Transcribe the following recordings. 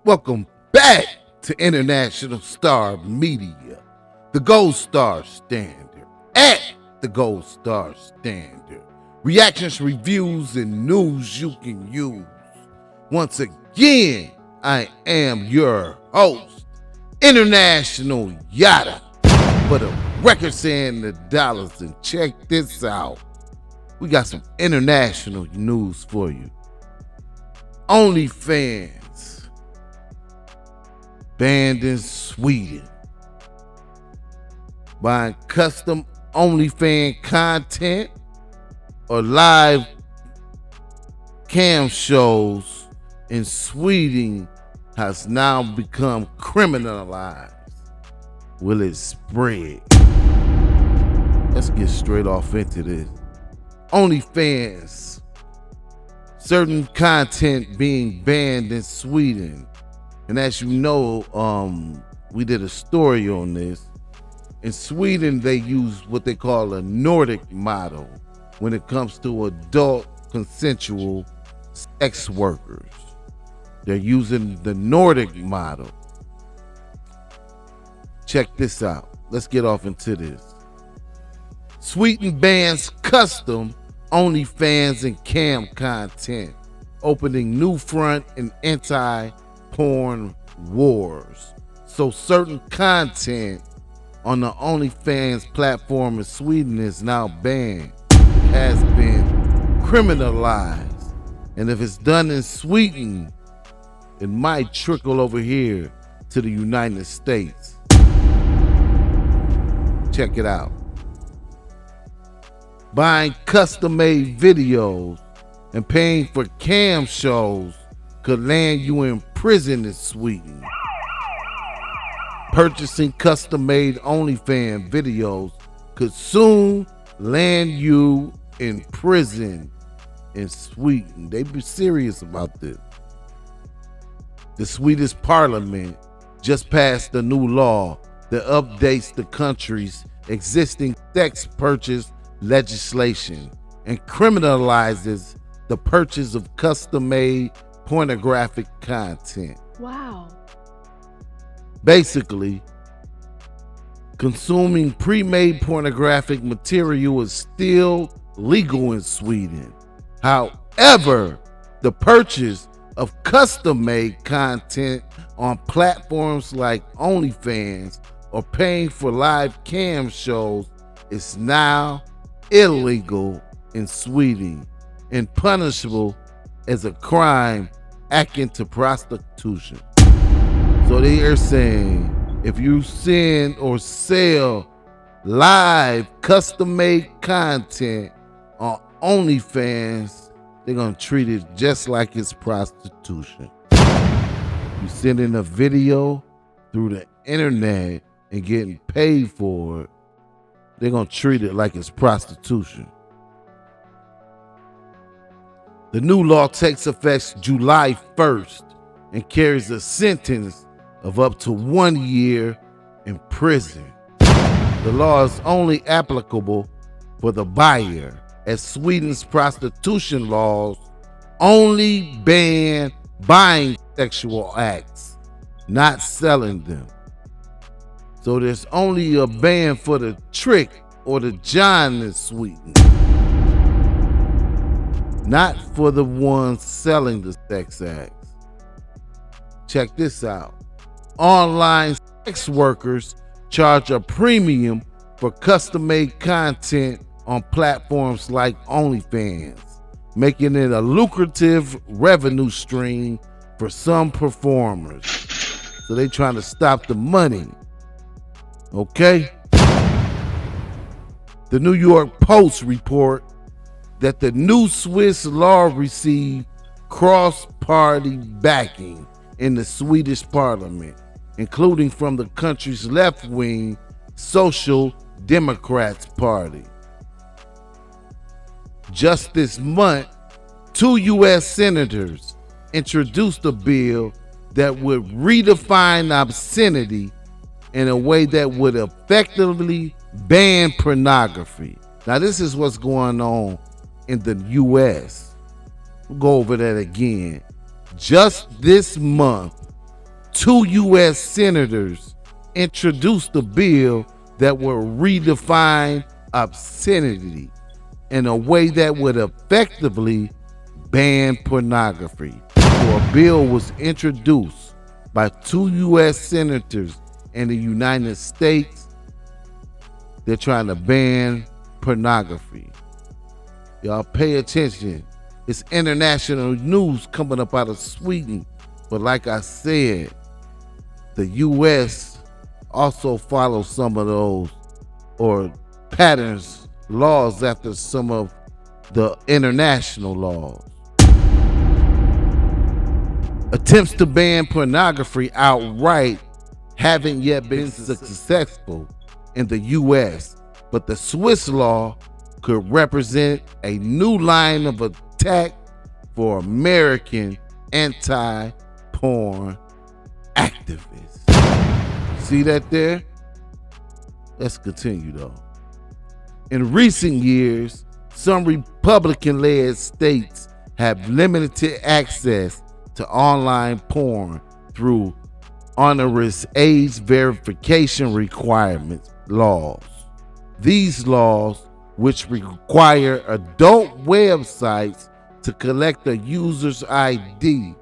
Welcome back to International Star Media, the Gold Star Standard, at the Gold Star Standard. Reactions, reviews, and news you can use. Once again, I am your host, International Yada, for the records and the dollars. And check this out. We got some international news for you. Onlyfans banned in Sweden. Buying custom OnlyFans content or live cam shows in Sweden has now become criminalized. Will it spread? Let's get straight off into this. OnlyFans, certain content being banned in Sweden. And as you know, we did a story on this. In Sweden, they use what they call a Nordic model when it comes to adult consensual sex workers. They're using the Nordic model. Check this out. Let's get off into this. Sweden bans custom OnlyFans and cam content, opening new front in anti-porn wars. So certain content on the OnlyFans platform in Sweden is now banned. It has been criminalized. And if it's done in Sweden, it might trickle over here to the United States. Check it out. Buying custom-made videos and paying for cam shows could land you in prison in Sweden. Purchasing custom-made OnlyFans videos could soon land you in prison in Sweden. They be serious about this. The Swedish parliament just passed a new law that updates the country's existing sex purchase legislation and criminalizes the purchase of custom-made pornographic content. Wow. Basically, consuming pre-made pornographic material is still legal in Sweden. However, the purchase of custom-made content on platforms like OnlyFans or paying for live cam shows is now illegal in Sweden and punishable as a crime akin to prostitution. So they are saying if you send or sell live custom-made content on OnlyFans, they're going to treat it just like it's prostitution. You send in a video through the internet and getting paid for it, they're going to treat it like it's prostitution. The new law takes effect July 1st and carries a sentence of up to 1 year in prison. The law is only applicable for the buyer, as Sweden's prostitution laws only ban buying sexual acts, not selling them. So there's only a ban for the trick or the John in Sweden, not for the ones selling the sex acts. Check this out. Online sex workers charge a premium for custom-made content on platforms like OnlyFans, making it a lucrative revenue stream for some performers. So they trying to stop the money. Okay? The New York Post report that the new Swiss law received cross-party backing in the Swedish parliament, including from the country's left-wing Social Democrats Party. Just this month, 2 U.S. senators introduced a bill that would redefine obscenity in a way that would effectively ban pornography. Now, this is what's going on in the U.S. We'll go over that again. Just this month, 2 U.S. senators introduced a bill that will redefine obscenity in a way that would effectively ban pornography. So a bill was introduced by 2 U.S. senators in the United States. They're trying to ban pornography. Y'all pay attention. It's international news coming up out of Sweden. But like I said, the U.S. also follows some of those or patterns, laws after some of the international laws. Attempts to ban pornography outright haven't yet been successful in the U.S., but the Swiss law could represent a new line of attack for American anti-porn activists. See that there? Let's continue though. In recent years, some Republican-led states have limited access to online porn through onerous age verification requirements laws. These laws, which require adult websites to collect a user's ID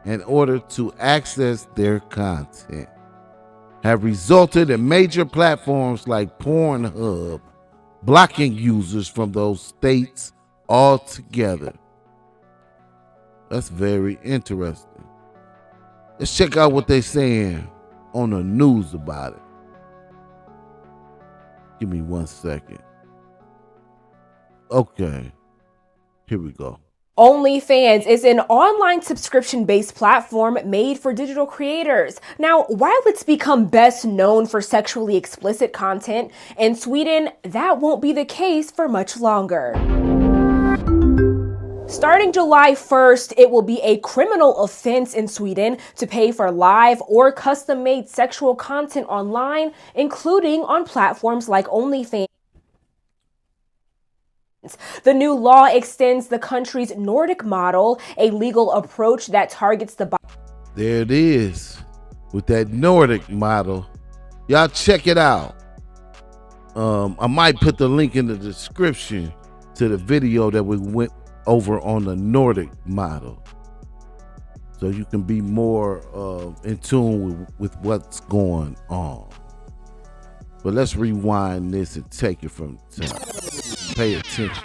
in order to access their content, have resulted in major platforms like Pornhub blocking users from those states altogether. That's very interesting. Let's check out what they're saying on the news about it. Give me 1 second. Okay, here we go. Onlyfans is an online subscription-based platform made for digital creators. Now, while it's become best known for sexually explicit content, in Sweden, that won't be the case for much longer. Starting July 1st, it will be a criminal offense in Sweden to pay for live or custom-made sexual content online, including on platforms like OnlyFans. The new law extends the country's Nordic model, a legal approach that targets the body. There it is, with that Nordic model. Y'all check it out. I might put the link in the description to the video that we went over on the Nordic model, so you can be more in tune with what's going on. But let's rewind this and take it from the top. Pay attention.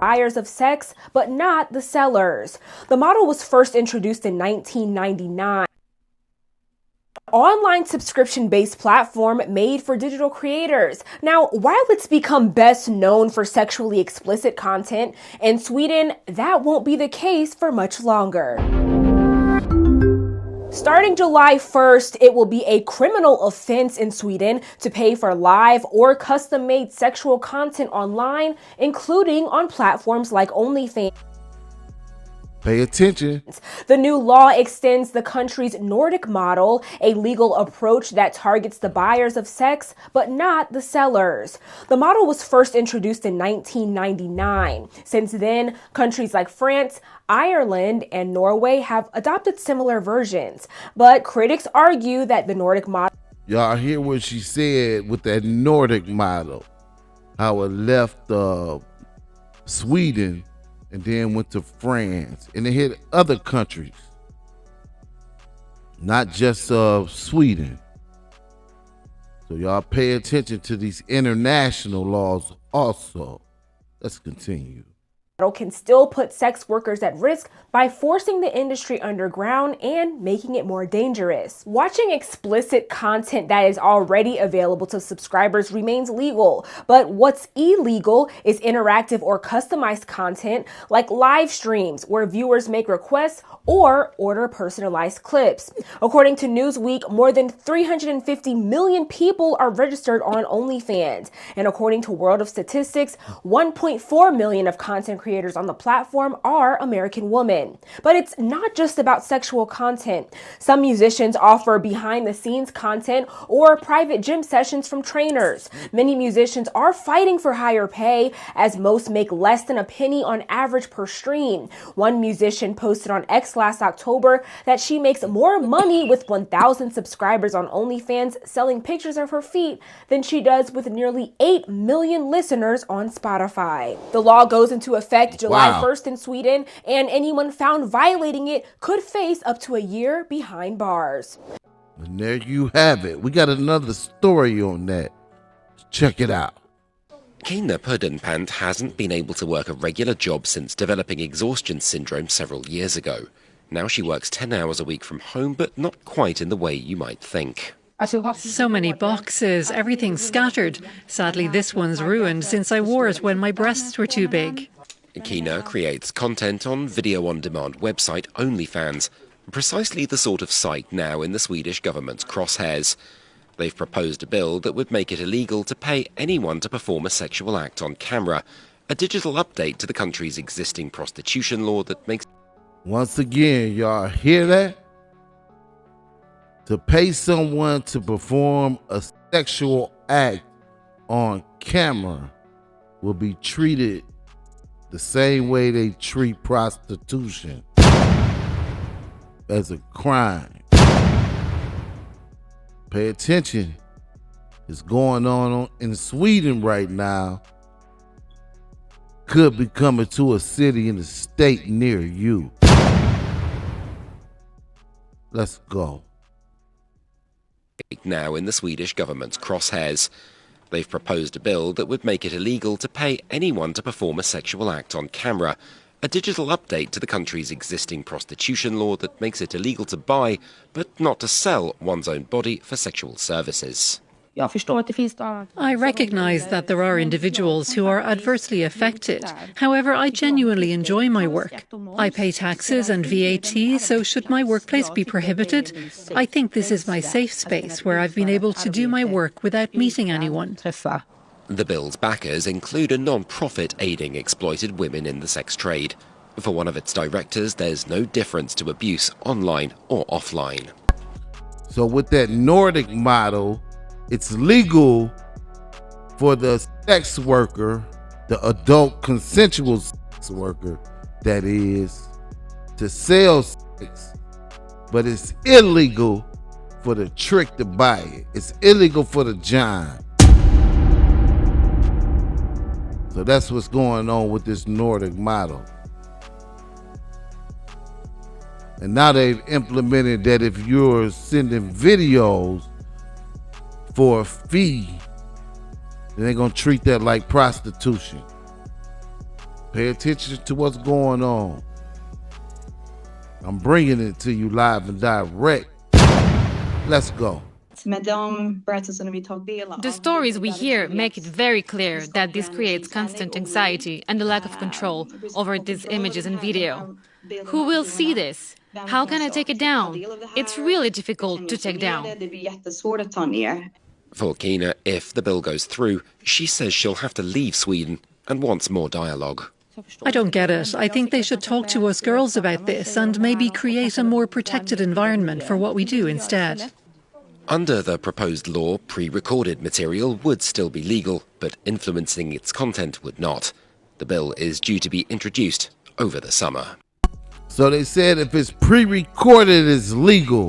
Buyers of sex, but not the sellers. The model was first introduced in 1999. Online subscription-based platform made for digital creators. Now, while it's become best known for sexually explicit content, in Sweden, that won't be the case for much longer. Starting July 1st, it will be a criminal offense in Sweden to pay for live or custom-made sexual content online, including on platforms like OnlyFans. Pay attention. The new law extends the country's Nordic model, a legal approach that targets the buyers of sex, but not the sellers. The model was first introduced in 1999. Since then, countries like France, Ireland, and Norway have adopted similar versions. But critics argue that the Nordic model... Y'all hear what she said with that Nordic model, how it left Sweden and then went to France, and it hit other countries, not just Sweden. So y'all pay attention to these international laws also. Let's continue. Can still put sex workers at risk by forcing the industry underground and making it more dangerous. Watching explicit content that is already available to subscribers remains legal, but what's illegal is interactive or customized content like live streams where viewers make requests or order personalized clips. According to Newsweek, more than 350 million people are registered on OnlyFans, and according to World of Statistics, 1.4 million of content creators on the platform are American women. But it's not just about sexual content. Some musicians offer behind-the-scenes content or private gym sessions from trainers. Many musicians are fighting for higher pay, as most make less than a penny on average per stream. One musician posted on X last October that she makes more money with 1,000 subscribers on OnlyFans selling pictures of her feet than she does with nearly 8 million listeners on Spotify. The law goes into effect July 1st in Sweden, and anyone found violating it could face up to a year behind bars. And there you have it. We got another story on that. Check it out. Kina Pudenpant hasn't been able to work a regular job since developing exhaustion syndrome several years ago. Now she works 10 hours a week from home, but not quite in the way you might think. So many boxes, everything scattered. Sadly, this one's ruined since I wore it when my breasts were too big. Kina creates content on video-on-demand website Onlyfans, precisely the sort of site now in the Swedish government's crosshairs. They've proposed a bill that would make it illegal to pay anyone to perform a sexual act on camera, a digital update to the country's existing prostitution law that makes... Once again, y'all hear that? To pay someone to perform a sexual act on camera will be treated the same way they treat prostitution, as a crime. Pay attention. It's going on in Sweden right now. Could be coming to a city in a state near you. Let's go. Now in the Swedish government's crosshairs. They've proposed a bill that would make it illegal to pay anyone to perform a sexual act on camera, a digital update to the country's existing prostitution law that makes it illegal to buy, but not to sell, one's own body for sexual services. I recognise that there are individuals who are adversely affected. However, I genuinely enjoy my work. I pay taxes and VAT, so should my workplace be prohibited? I think this is my safe space where I've been able to do my work without meeting anyone. The bill's backers include a non-profit aiding exploited women in the sex trade. For one of its directors, there's no difference to abuse online or offline. So with that Nordic model, it's legal for the sex worker, the adult consensual sex worker, that is, to sell sex, but it's illegal for the trick to buy it. It's illegal for the John. So that's what's going on with this Nordic model. And now they've implemented that if you're sending videos for a fee, then they're gonna treat that like prostitution. Pay attention to what's going on. I'm bringing it to you live and direct. Let's go. The stories we hear make it very clear that this creates constant anxiety and a lack of control over these images and video. Who will see this? How can I take it down? It's really difficult to take down. For Kina, if the bill goes through, she says she'll have to leave Sweden and wants more dialogue. I don't get it. I think they should talk to us girls about this and maybe create a more protected environment for what we do instead. Under the proposed law, pre-recorded material would still be legal, but influencing its content would not. The bill is due to be introduced over the summer. So they said if it's pre-recorded, it's legal.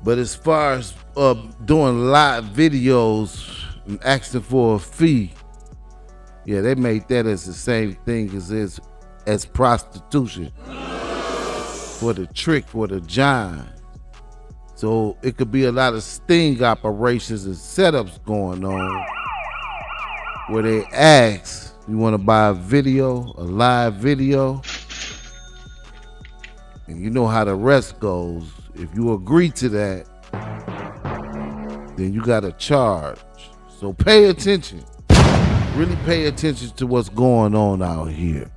But as far as doing live videos and asking for a fee, yeah, they made that as the same thing as prostitution. For the trick, for the John. So it could be a lot of sting operations and setups going on where they ask, you want to buy a video, a live video? And you know how the rest goes. If you agree to that, then you got to charge. So pay attention. Really pay attention to what's going on out here.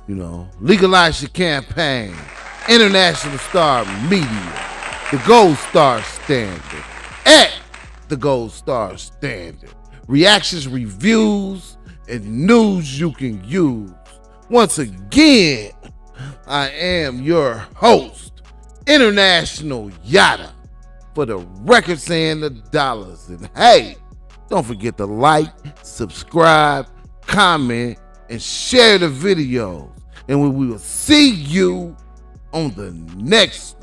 You know, legalize your campaign. International Star Media. The Gold Star Standard. At the Gold Star Standard. Reactions, reviews, and news you can use. Once again, I am your host, International Yada, for the records and the dollars. And hey, don't forget to like, subscribe, comment, and share the videos. And we will see you on the next